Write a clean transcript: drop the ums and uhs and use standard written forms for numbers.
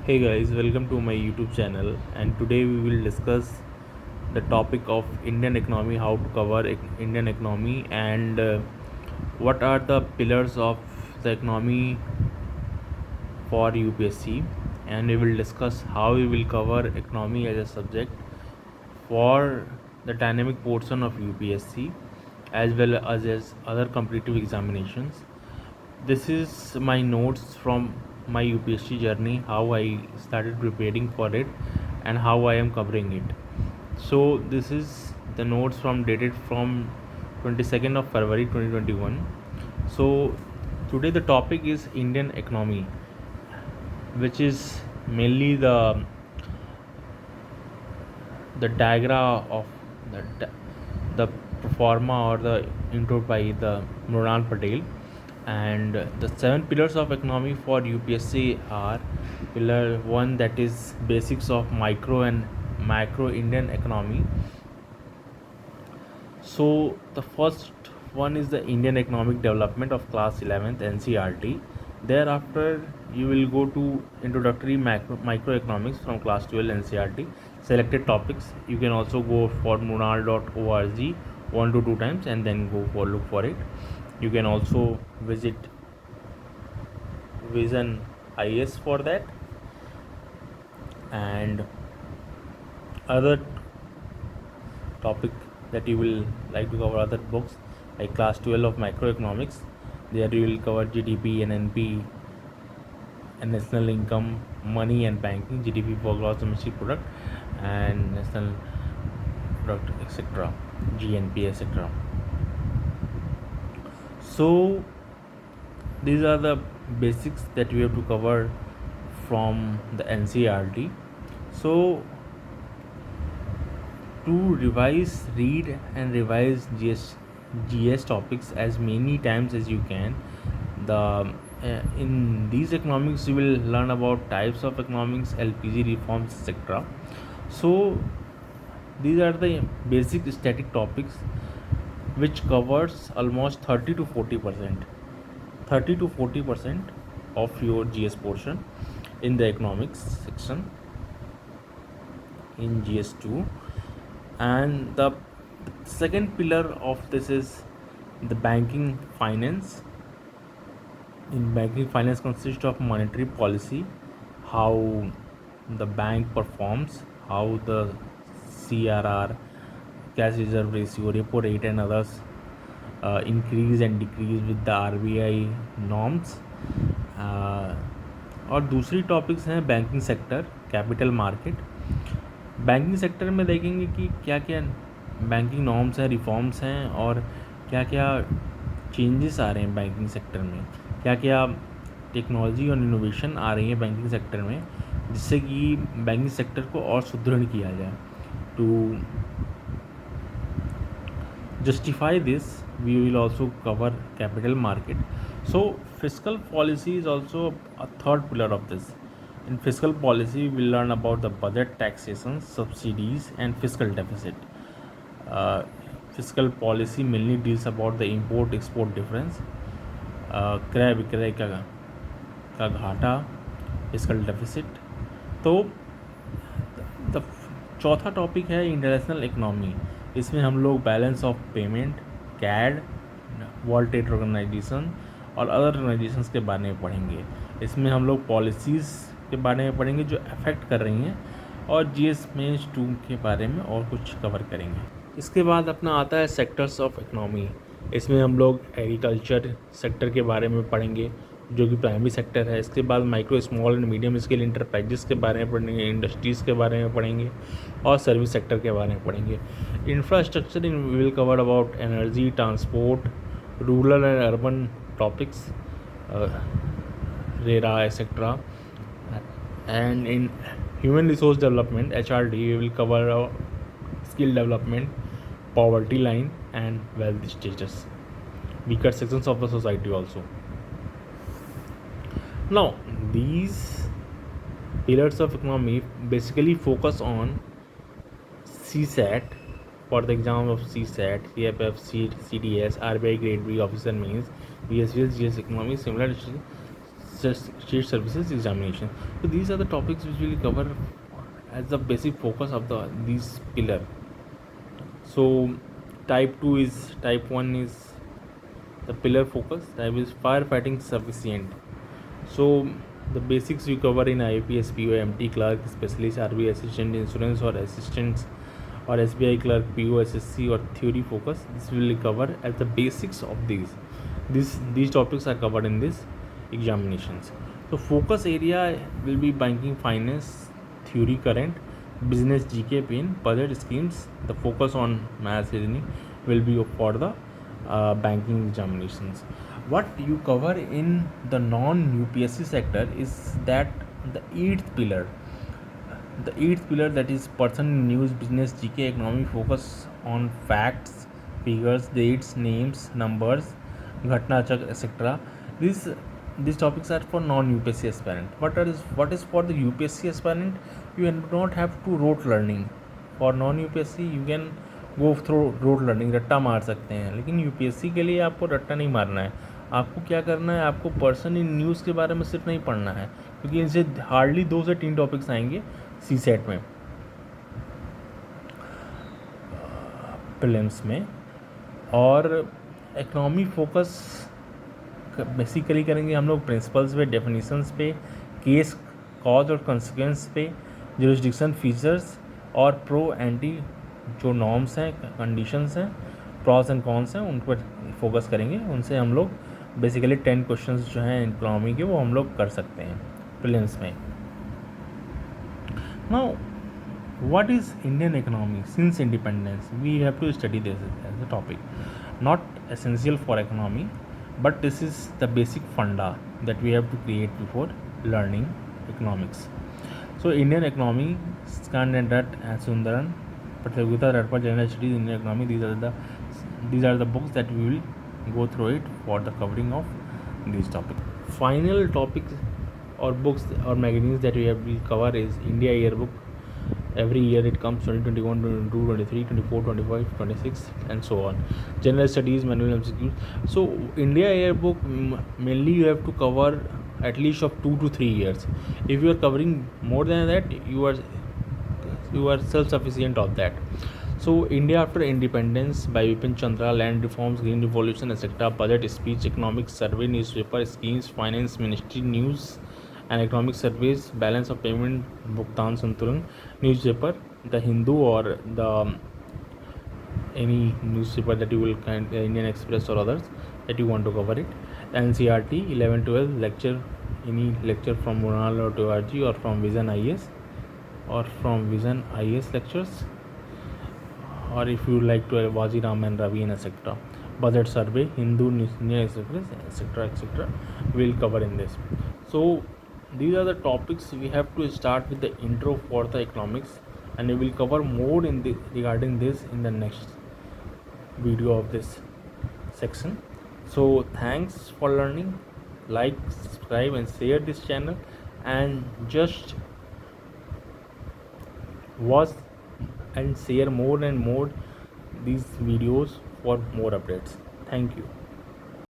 Hey guys, welcome to my YouTube channel, and today we will discuss the topic of Indian economy, how to cover Indian economy, and what are the pillars of the economy for UPSC, and we will discuss how we will cover economy as a subject for the dynamic portion of UPSC as well as other competitive examinations. This is my notes from my UPSC journey, how I started preparing for it and how I am covering it. So this is the notes from dated from 22nd of February 2021. So today the topic is Indian economy, which is mainly the diagram of the proforma or the intro by the Mrunal Patel. And the seven pillars of economy for UPSC are: pillar 1, that is basics of micro and macro Indian economy. So the first one is the Indian economic development of class 11th NCRT. Thereafter you will go to introductory microeconomics from class 12 NCRT. Selected topics you can also go for munal.org one to two times and then go for look for it. You can also visit Vision IS for that, and other topic that you will like to cover other books like class 12 of microeconomics. There you will cover GDP and NP and national income, money and banking, GDP for gross domestic product and national product, etc., GNP, etc. So these are the basics that we have to cover from the NCRT. So to revise, read and revise GS topics as many times as you can. In these economics you will learn about types of economics, LPG reforms, etc. So these are the basic static topics which covers almost 30 to 40%, 30 to 40% of your GS portion in the economics section in GS2. And the second pillar of this is the banking finance. In banking finance consists of monetary policy, how the bank performs, how the CRR, cash reserve ratio, repo rate and others increase and decrease with the RBI norms. और दूसरी topics हैं banking sector, capital market. Banking sector में देखेंगे कि क्या क्या banking norms हैं, reforms हैं और क्या क्या चेंजेस आ रहे हैं बैंकिंग सेक्टर में, क्या क्या टेक्नोलॉजी और इनोवेशन आ रही है बैंकिंग सेक्टर में, जिससे कि बैंकिंग सेक्टर को और सुदृढ़ किया जाए. To justify this we will also cover capital market. So fiscal policy is also a third pillar of this. In fiscal policy we will learn about the budget, taxation, subsidies and fiscal deficit. Fiscal policy mainly deals about the import export difference, क्रय विक्रय का घाटा, fiscal deficit. तो the चौथा topic है international economy. इसमें हम लोग balance of payment, CAD, world trade organisation और अदर ऑर्गेनाइजेशंस के बारे में पढ़ेंगे. इसमें हम लोग पॉलिसीज़ के बारे में पढ़ेंगे जो अफेक्ट कर रही हैं, और GS मेंस 2 के बारे में और कुछ कवर करेंगे. इसके बाद अपना आता है सेक्टर्स ऑफ इकनॉमी. इसमें हम लोग एग्रीकल्चर सेक्टर के बारे में पढ़ेंगे जो कि प्राइमरी सेक्टर है. इसके बाद micro, small and medium scale enterprises के बारे में पढ़ेंगे, इंडस्ट्रीज़ के बारे में पढ़ेंगे और सर्विस सेक्टर के बारे में पढ़ेंगे. Infrastructure in will cover about energy, transport, rural and urban topics, RERA etcetera. And in human resource development HRD we will cover skill development, poverty line and wealth status, weaker sections of the society also. Now these pillars of economy basically focus on CSAT. For the exam of CSAT, CFF, CDS, RBI grade B officer means, BSVS, GS economy, similar state services examination. So these are the topics which will cover as the basic focus of these pillar. So type 1 is the pillar focus. Type is firefighting sufficient. So the basics we cover in IAPS, PO, MT clerk, specialist, RBI assistant, insurance or assistants, or SBI clerk, PO, SSC or theory focus. This will cover as the basics of these. These topics are covered in this examinations. So focus area will be banking, finance, theory, current, business, GK, PIN, budget, schemes. The focus on maths reasoning will be for the banking examinations. What you cover in the non-UPSC sector is that the eighth pillar, that is person, news, business, GK, economy, focus on facts, figures, dates, names, numbers, ghatna chak, etc. These topics are for non-UPSC aspirant. What is for the UPSC aspirant? You do not have to rote learning. For non-UPSC you can go through road learning, रट्टा मार सकते हैं, लेकिन UPSC के लिए आपको रट्टा नहीं मारना है. आपको क्या करना है, आपको पर्सन इन न्यूज़ के बारे में सिर्फ नहीं पढ़ना है, क्योंकि इनसे हार्डली 2 से 3 टॉपिक्स आएंगे सी सेट में, प्रीलिम्स में. और इकोनॉमी फोकस बेसिकली करेंगे हम लोग प्रिंसिपल्स पे, डेफिनेशंस पे, केस, कॉज और कॉन्सिक्वेंस पे, जुरिस्डिक्शन, फीचर्स और प्रो एंटी जो नॉर्म्स हैं, कंडीशंस हैं, प्रॉस एंड कॉन्स हैं, उन पर फोकस करेंगे. उनसे हम लोग बेसिकली 10 क्वेश्चंस जो हैं इकोनॉमी के वो हम लोग कर सकते हैं प्रीलिम्स में. Now what is Indian economy since independence? We have to study this as a topic, not essential for economy, but this is the basic funda that we have to create before learning economics. So Indian economy, Scan and Dutt and Sundaran, Pratyogita Radpa, General Studies, Indian economy. These are the books that we will go through it for the covering of these topics. Final topics or books or magazines that we will cover is India Yearbook. Every year it comes, 2021, 22, 23, 24, 25, 26 and so on. General Studies, Manual MCQs. So India Yearbook, mainly you have to cover at least of 2 to 3 years. If you are covering more than that, you are self-sufficient of that. So India after independence by Bipin Chandra, land reforms, green revolution, etc. Budget, speech, economic survey, newspaper, schemes, finance ministry, news and economic surveys, balance of payment, Bhugtan Santulan, newspaper, the Hindu or the any newspaper that you will find, Indian Express or others that you want to cover it. NCRT 11-12 lecture, any lecture from Murunal or Tiwarji or from Vision IS lectures, or if you like to Wazi Ram and Ravi and etc. Budget survey, Hindu, Indian Express, etc. we will cover in this. So these are the topics. We have to start with the intro for the economics, and we will cover more regarding this in the next video of this section. So thanks for learning. Like, subscribe and share this channel, and just watch and share more and more these videos for more updates. Thank you.